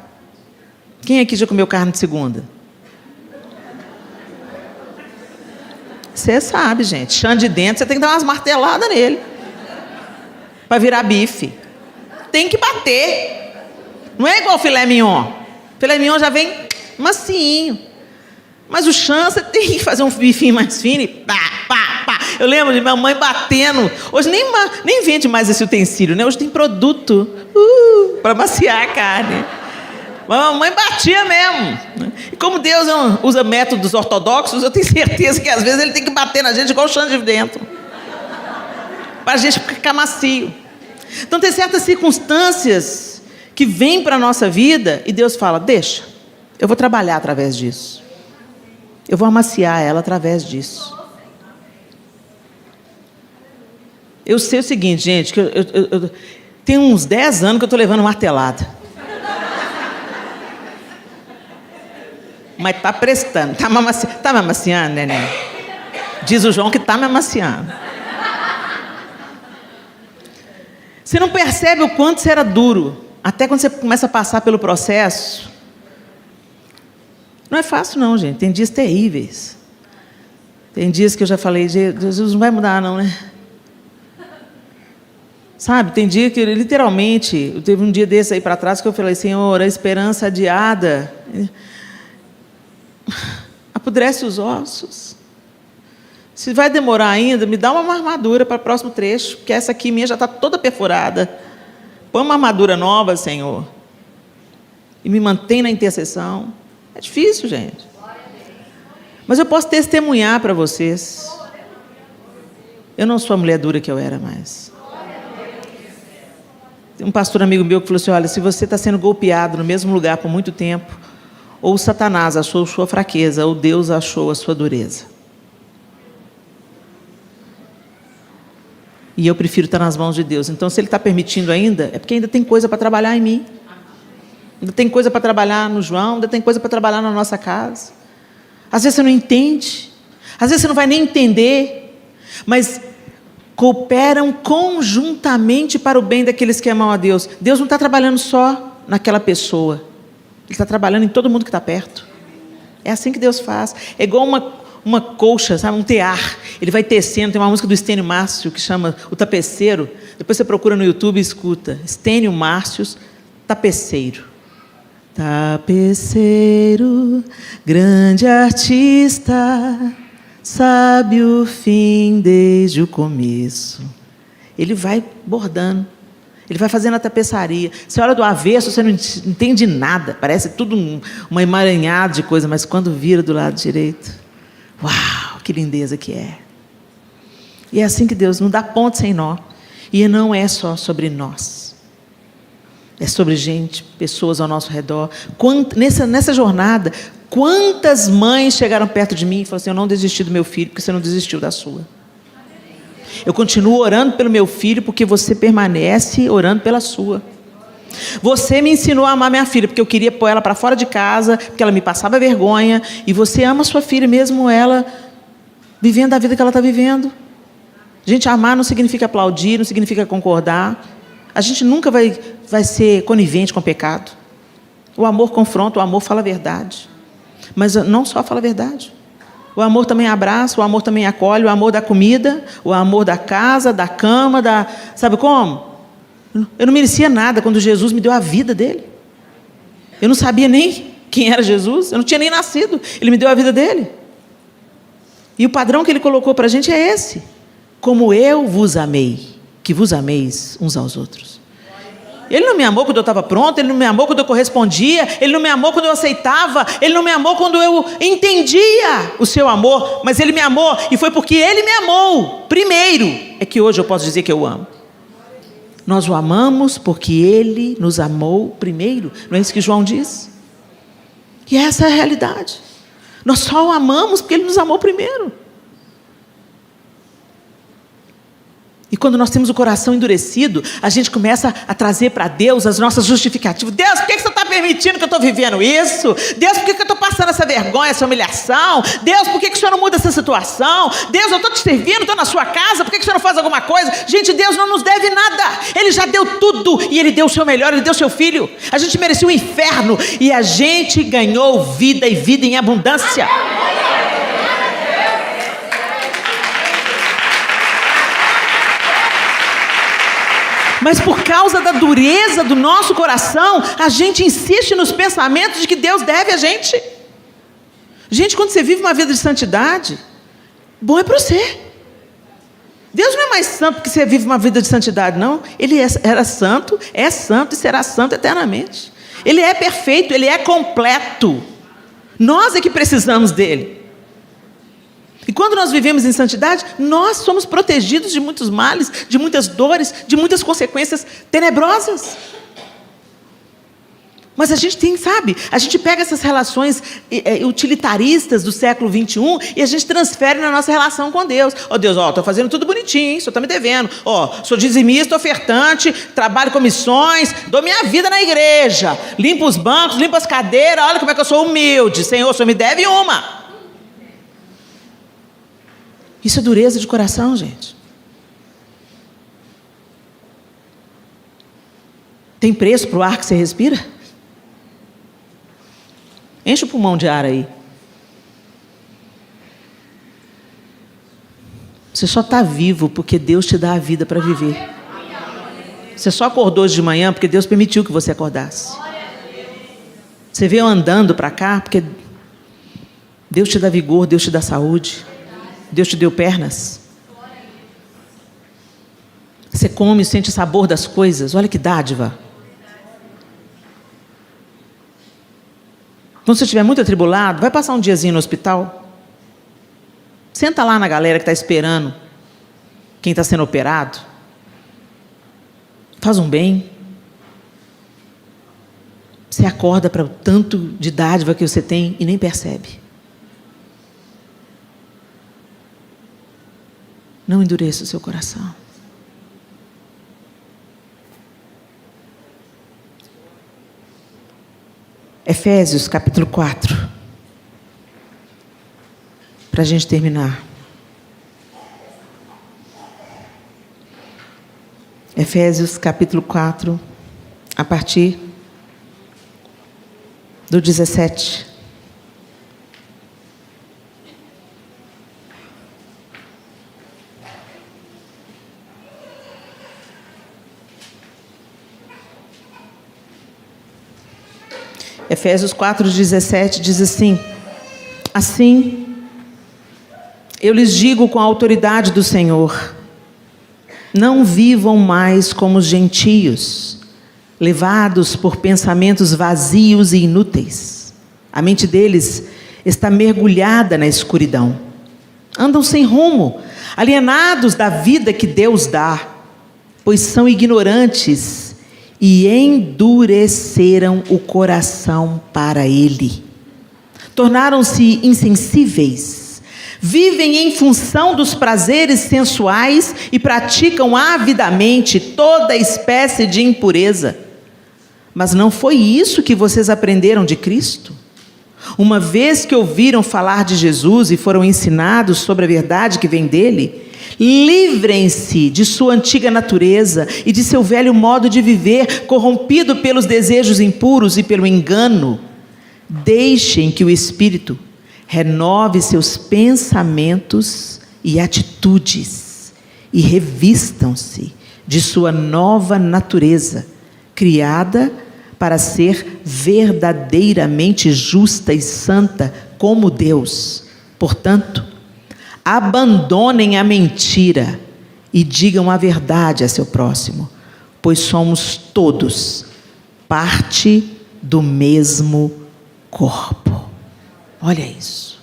Quem aqui já comeu carne de segunda? Você sabe, gente. Chão de dentro, você tem que dar umas marteladas nele para virar bife. Tem que bater. Não é igual filé mignon. Filé mignon já vem macinho. Mas o chão, você tem que fazer um bifinho mais fino e pá. Eu lembro de minha mãe batendo. Hoje nem vende mais esse utensílio, né? Hoje tem produto para maciar a carne. Mas a mamãe batia mesmo. E como Deus usa métodos ortodoxos, eu tenho certeza que às vezes Ele tem que bater na gente igual o chão de dentro, para a gente ficar macio. Então tem certas circunstâncias que vêm para a nossa vida e Deus fala: deixa, eu vou trabalhar através disso. Eu vou amaciar ela através disso. Eu sei o seguinte, gente, que eu tenho uns 10 anos que eu estou levando martelada. Mas está prestando, está me amaciando, neném. Diz o João que está me amaciando. Você não percebe o quanto você era duro, até quando você começa a passar pelo processo. Não é fácil não, gente, tem dias terríveis. Tem dias que eu já falei, Jesus não vai mudar não, né? Sabe, tem dia que literalmente, teve um dia desse aí para trás que eu falei, Senhor, a esperança adiada apodrece os ossos. Se vai demorar ainda, me dá uma armadura para o próximo trecho, porque essa aqui minha já está toda perfurada. Põe uma armadura nova, Senhor, e me mantém na intercessão. É difícil, gente. Mas eu posso testemunhar para vocês. Eu não sou a mulher dura que eu era mais. Tem um pastor amigo meu que falou assim, olha, se você está sendo golpeado no mesmo lugar por muito tempo, ou Satanás achou a sua fraqueza, ou Deus achou a sua dureza. E eu prefiro estar nas mãos de Deus. Então, se Ele está permitindo ainda, é porque ainda tem coisa para trabalhar em mim. Ainda tem coisa para trabalhar no João, ainda tem coisa para trabalhar na nossa casa. Às vezes você não entende, às vezes você não vai nem entender, mas cooperam conjuntamente para o bem daqueles que amam a Deus. Deus não está trabalhando só naquela pessoa, Ele está trabalhando em todo mundo que está perto. É assim que Deus faz. É igual uma colcha, sabe? Um tear. Ele vai tecendo. Tem uma música do Estênio Márcio que chama O Tapeceiro. Depois você procura no YouTube e escuta. Estênio Márcios, Tapeceiro. Tapeceiro, grande artista, sabe o fim desde o começo. Ele vai bordando. Ele vai fazendo a tapeçaria. Você olha do avesso, você não entende nada. Parece tudo uma emaranhada de coisa, mas quando vira do lado direito, uau, que lindeza que é. E é assim que Deus não dá ponto sem nó. E não é só sobre nós. É sobre gente, pessoas ao nosso redor. Nessa jornada, quantas mães chegaram perto de mim e falaram assim, eu não desisti do meu filho, porque você não desistiu da sua. Eu continuo orando pelo meu filho, porque você permanece orando pela sua. Você me ensinou a amar minha filha, porque eu queria pôr ela para fora de casa, porque ela me passava vergonha, e você ama sua filha, mesmo ela vivendo a vida que ela está vivendo. Gente, amar não significa aplaudir, não significa concordar. A gente nunca vai ser conivente com o pecado. O amor confronta, o amor fala a verdade. Mas não só fala a verdade. O amor também abraça, o amor também acolhe, o amor da comida, o amor da casa, da cama, sabe como? Eu não merecia nada quando Jesus me deu a vida dele. Eu não sabia nem quem era Jesus, eu não tinha nem nascido. Ele me deu a vida dele. E o padrão que ele colocou para a gente é esse. Como eu vos amei, que vos ameis uns aos outros. Ele não me amou quando eu estava pronto, Ele não me amou quando eu correspondia, Ele não me amou quando eu aceitava, Ele não me amou quando eu entendia o seu amor, mas Ele me amou, e foi porque Ele me amou primeiro, é que hoje eu posso dizer que eu amo. Nós o amamos porque Ele nos amou primeiro, não é isso que João diz? E essa é a realidade. Nós só o amamos porque Ele nos amou primeiro. E quando nós temos o coração endurecido, a gente começa a trazer para Deus as nossas justificativas. Deus, por que você está permitindo que eu estou vivendo isso? Deus, por que eu estou passando essa vergonha, essa humilhação? Deus, por que o Senhor não muda essa situação? Deus, eu estou te servindo, estou na sua casa, por que o Senhor não faz alguma coisa? Gente, Deus não nos deve nada. Ele já deu tudo e Ele deu o seu melhor, Ele deu o seu filho. A gente merecia o inferno e a gente ganhou vida e vida em abundância. Mas por causa da dureza do nosso coração, a gente insiste nos pensamentos de que Deus deve a gente. Gente, quando você vive uma vida de santidade, bom é para você. Deus não é mais santo porque você vive uma vida de santidade, não. Ele era santo, é santo e será santo eternamente. Ele é perfeito, Ele é completo. Nós é que precisamos dEle. E quando nós vivemos em santidade, nós somos protegidos de muitos males, de muitas dores, de muitas consequências tenebrosas. Mas a gente tem, sabe, a gente pega essas relações utilitaristas do século 21 e a gente transfere na nossa relação com Deus. Ó Deus, estou fazendo tudo bonitinho, hein? O Senhor está me devendo. Sou dizimista, ofertante, trabalho com missões, dou minha vida na igreja, limpo os bancos, limpo as cadeiras, olha como é que eu sou humilde. Senhor, o Senhor me deve uma. Isso é dureza de coração, gente. Tem preço para o ar que você respira? Enche o pulmão de ar aí. Você só está vivo porque Deus te dá a vida para viver. Você só acordou hoje de manhã porque Deus permitiu que você acordasse. Você veio andando para cá porque Deus te dá vigor, Deus te dá saúde. Deus te deu pernas. Você come e sente o sabor das coisas. Olha que dádiva. Quando você estiver muito atribulado, vai passar um diazinho no hospital. Senta lá na galera que está esperando quem está sendo operado. Faz um bem. Você acorda para o tanto de dádiva que você tem e nem percebe. Não endureça o seu coração. Efésios capítulo 4. Para a gente terminar. Efésios capítulo 4, a partir do 17. Efésios 4:17 diz assim: assim, eu lhes digo com a autoridade do Senhor, não vivam mais como os gentios, levados por pensamentos vazios e inúteis. A mente deles está mergulhada na escuridão. Andam sem rumo, alienados da vida que Deus dá, pois são ignorantes e endureceram o coração para Ele. Tornaram-se insensíveis, vivem em função dos prazeres sensuais e praticam avidamente toda espécie de impureza. Mas não foi isso que vocês aprenderam de Cristo? Uma vez que ouviram falar de Jesus e foram ensinados sobre a verdade que vem dele, livrem-se de sua antiga natureza e de seu velho modo de viver, corrompido pelos desejos impuros e pelo engano. Deixem que o Espírito renove seus pensamentos e atitudes e revistam-se de sua nova natureza, criada para ser verdadeiramente justa e santa como Deus. Portanto, abandonem a mentira e digam a verdade a seu próximo, pois somos todos parte do mesmo corpo. Olha isso.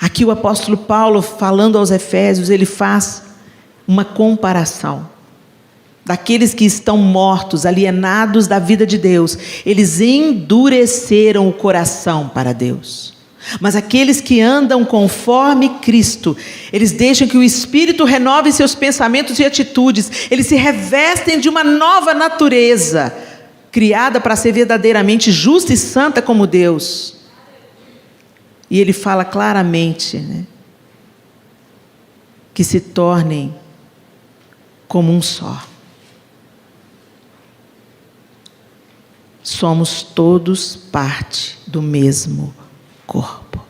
Aqui o apóstolo Paulo, falando aos Efésios, ele faz uma comparação daqueles que estão mortos, alienados da vida de Deus. Eles endureceram o coração para Deus. Mas aqueles que andam conforme Cristo, eles deixam que o Espírito renove seus pensamentos e atitudes. Eles se revestem de uma nova natureza, criada para ser verdadeiramente justa e santa como Deus. E ele fala claramente, né, que se tornem como um só. Somos todos parte do mesmo corpo.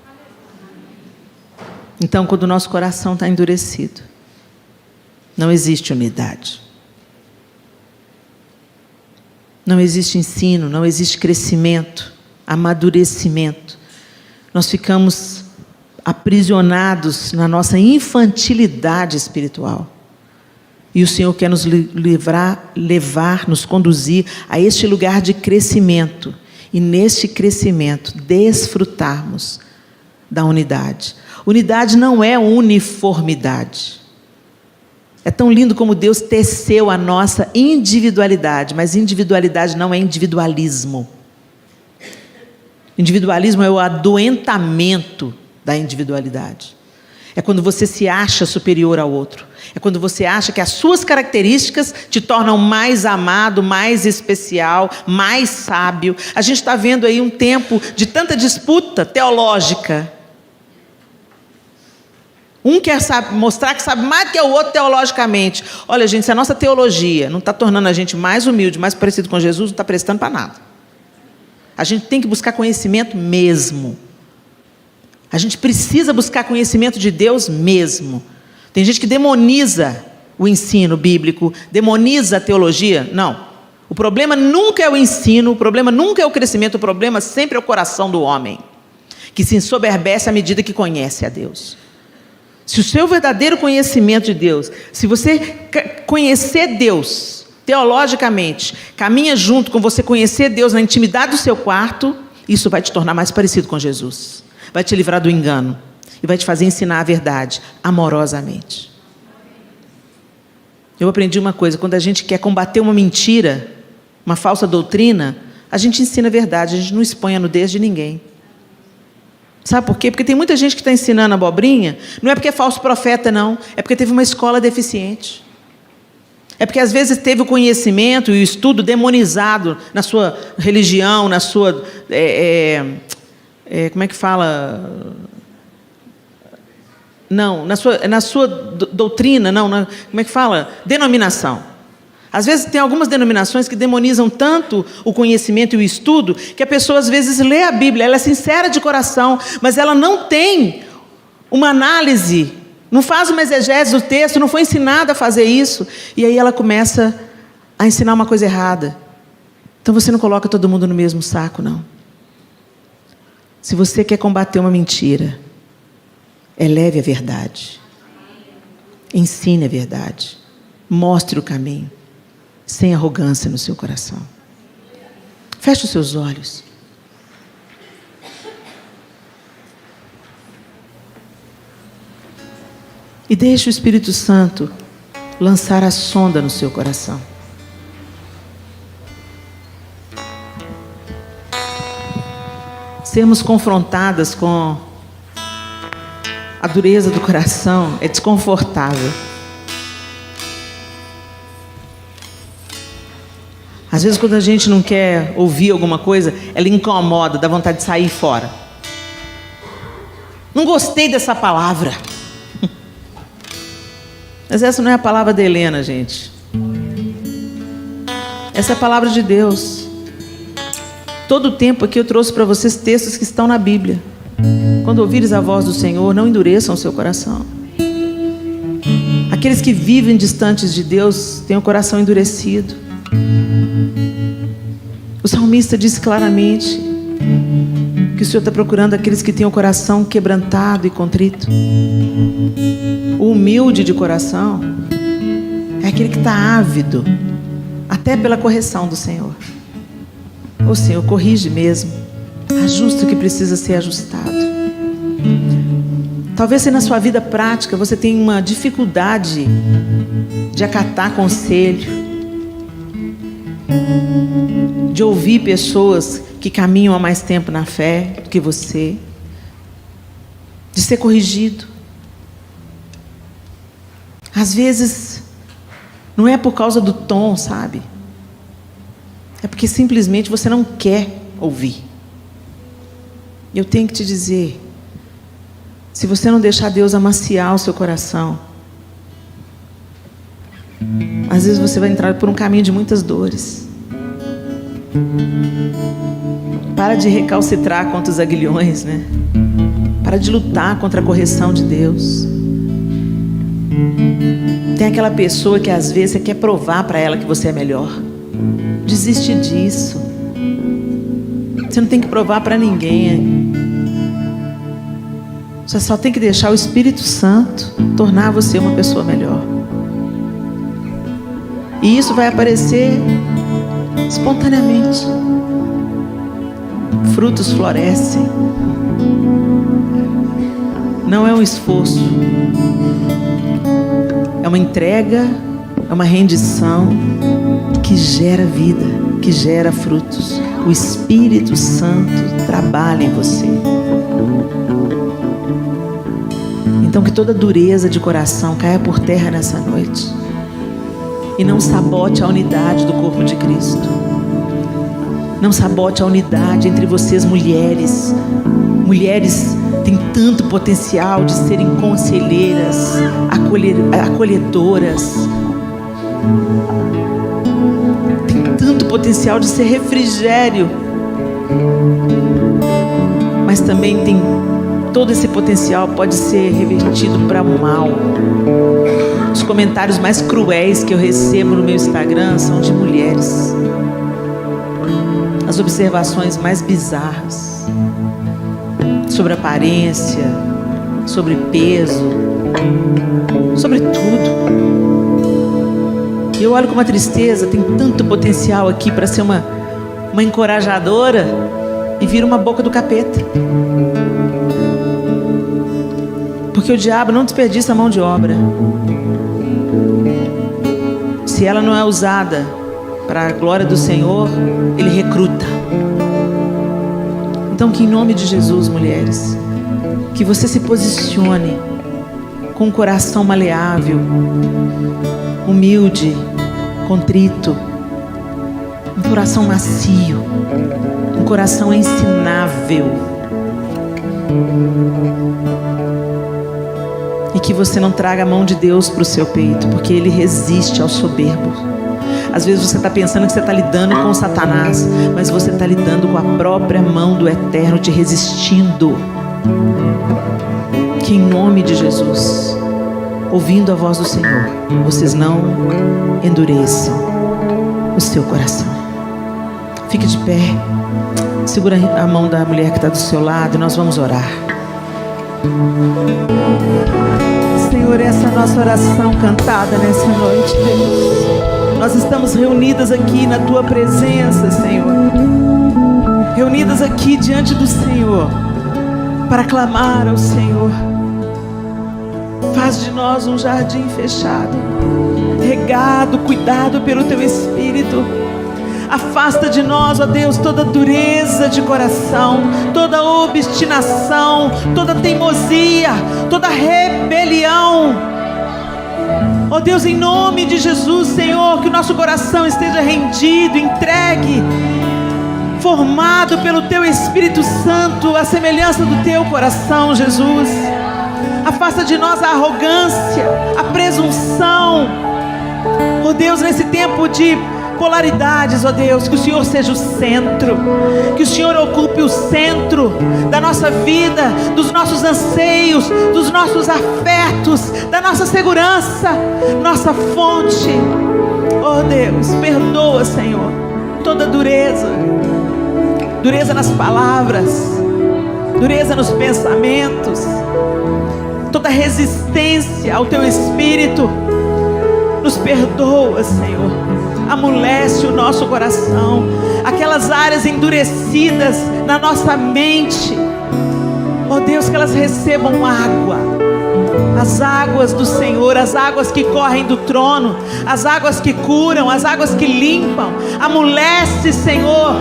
Então, quando o nosso coração está endurecido, não existe unidade. Não existe ensino, não existe crescimento, amadurecimento. Nós ficamos aprisionados na nossa infantilidade espiritual. E o Senhor quer nos levar, nos conduzir a este lugar de crescimento. E neste crescimento, desfrutarmos da unidade. Unidade não é uniformidade. É tão lindo como Deus teceu a nossa individualidade, mas individualidade não é individualismo. Individualismo é o adoentamento da individualidade. É quando você se acha superior ao outro. É quando você acha que as suas características te tornam mais amado, mais especial, mais sábio. A gente está vendo aí um tempo de tanta disputa teológica. Um quer mostrar que sabe mais do que o outro teologicamente. Olha, gente, se a nossa teologia não está tornando a gente mais humilde, mais parecido com Jesus, não está prestando para nada. A gente tem que buscar conhecimento mesmo. A gente precisa buscar conhecimento de Deus mesmo. Tem gente que demoniza o ensino bíblico, demoniza a teologia. Não. O problema nunca é o ensino, o problema nunca é o crescimento, o problema sempre é o coração do homem, que se ensoberbece à medida que conhece a Deus. Se o seu verdadeiro conhecimento de Deus, se você conhecer Deus teologicamente, caminha junto com você conhecer Deus na intimidade do seu quarto, isso vai te tornar mais parecido com Jesus. Vai te livrar do engano e vai te fazer ensinar a verdade amorosamente. Eu aprendi uma coisa: quando a gente quer combater uma mentira, uma falsa doutrina, a gente ensina a verdade, a gente não expõe a nudez de ninguém. Sabe por quê? Porque tem muita gente que está ensinando abobrinha, não é porque é falso profeta, não, é porque teve uma escola deficiente. É porque às vezes teve o conhecimento e o estudo demonizado na sua religião, na sua, como é que fala? Não, na sua doutrina, não, como é que fala? Denominação. Às vezes tem algumas denominações que demonizam tanto o conhecimento e o estudo, que a pessoa às vezes lê a Bíblia, ela é sincera de coração, mas ela não tem uma análise, não faz uma exegese do texto, não foi ensinada a fazer isso, e aí ela começa a ensinar uma coisa errada. Então você não coloca todo mundo no mesmo saco, não. Se você quer combater uma mentira, eleve a verdade, ensine a verdade, mostre o caminho, sem arrogância no seu coração. Feche os seus olhos. E deixe o Espírito Santo lançar a sonda no seu coração. Sermos confrontadas com a dureza do coração é desconfortável. Às vezes, quando a gente não quer ouvir alguma coisa, ela incomoda, dá vontade de sair fora. Não gostei dessa palavra. Mas essa não é a palavra da Helena, gente. Essa é a palavra de Deus. Todo o tempo aqui eu trouxe para vocês textos que estão na Bíblia. Quando ouvires a voz do Senhor, não endureçam o seu coração. Aqueles que vivem distantes de Deus têm o coração endurecido. O salmista diz claramente que o Senhor está procurando aqueles que têm o coração quebrantado e contrito. O humilde de coração é aquele que está ávido até pela correção do Senhor. O Senhor corrige mesmo, ajusta o que precisa ser ajustado. Talvez se na sua vida prática você tenha uma dificuldade de acatar conselho, de ouvir pessoas que caminham há mais tempo na fé do que você, de ser corrigido. Às vezes não é por causa do tom, sabe? É porque simplesmente você não quer ouvir. Eu tenho que te dizer, se você não deixar Deus amaciar o seu coração, às vezes você vai entrar por um caminho de muitas dores. Para de recalcitrar contra os aguilhões, né? Para de lutar contra a correção de Deus. Tem aquela pessoa que às vezes você quer provar para ela que você é melhor. Desiste disso. Você não tem que provar para ninguém. Você só tem que deixar o Espírito Santo tornar você uma pessoa melhor. E isso vai aparecer espontaneamente. Frutos florescem. Não é um esforço. É uma entrega, é uma rendição que gera vida, que gera frutos. O Espírito Santo trabalha em você. Então que toda dureza de coração caia por terra nessa noite. E não sabote a unidade do corpo de Cristo. Não sabote a unidade entre vocês, mulheres. Mulheres têm tanto potencial de serem conselheiras, acolhedoras. Tem tanto potencial de ser refrigério. Mas também tem todo esse potencial pode ser revertido para o mal. Os comentários mais cruéis que eu recebo no meu Instagram são de mulheres. As observações mais bizarras sobre aparência, sobre peso, sobre tudo. E eu olho com uma tristeza, tem tanto potencial aqui para ser uma encorajadora, e vira uma boca do capeta. Porque o diabo não desperdiça a mão de obra. Se ela não é usada para a glória do Senhor, ele recruta. Então, que em nome de Jesus, mulheres, que você se posicione com um coração maleável, humilde, contrito, um coração macio, um coração ensinável, e que você não traga a mão de Deus para o seu peito, porque Ele resiste ao soberbo. Às vezes você está pensando que você está lidando com Satanás, mas você está lidando com a própria mão do Eterno te resistindo. Que em nome de Jesus, ouvindo a voz do Senhor, vocês não endureçam o seu coração. Fique de pé, segura a mão da mulher que está do seu lado e nós vamos orar. Senhor, essa é a nossa oração cantada nessa noite, Deus. Nós estamos reunidas aqui na Tua presença, Senhor. Reunidas aqui diante do Senhor, para clamar ao Senhor. Faz de nós um jardim fechado, regado, cuidado pelo Teu Espírito. Afasta de nós, ó Deus, toda dureza de coração, toda obstinação, toda teimosia, toda rebelião. Ó Deus, em nome de Jesus, Senhor, que o nosso coração esteja rendido, entregue, formado pelo Teu Espírito Santo, a semelhança do Teu coração, Jesus. Afasta de nós a arrogância, a presunção. Ó Deus, nesse tempo de polaridades, ó Deus, que o Senhor seja o centro, que o Senhor ocupe o centro da nossa vida, dos nossos anseios, dos nossos afetos, da nossa segurança, nossa fonte. Ó Deus, perdoa, Senhor, toda dureza nas palavras, dureza nos pensamentos, toda resistência ao Teu Espírito. Nos perdoa, Senhor. Amolece o nosso coração, aquelas áreas endurecidas na nossa mente, ó Deus, que elas recebam água, as águas do Senhor, as águas que correm do trono, as águas que curam, as águas que limpam. Amolece, Senhor,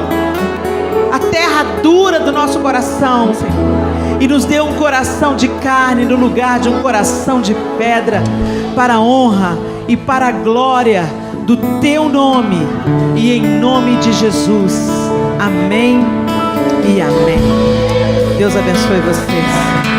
a terra dura do nosso coração, Senhor, e nos dê um coração de carne no lugar de um coração de pedra, para a honra e para a glória do Teu nome, e em nome de Jesus. Amém e amém. Deus abençoe vocês.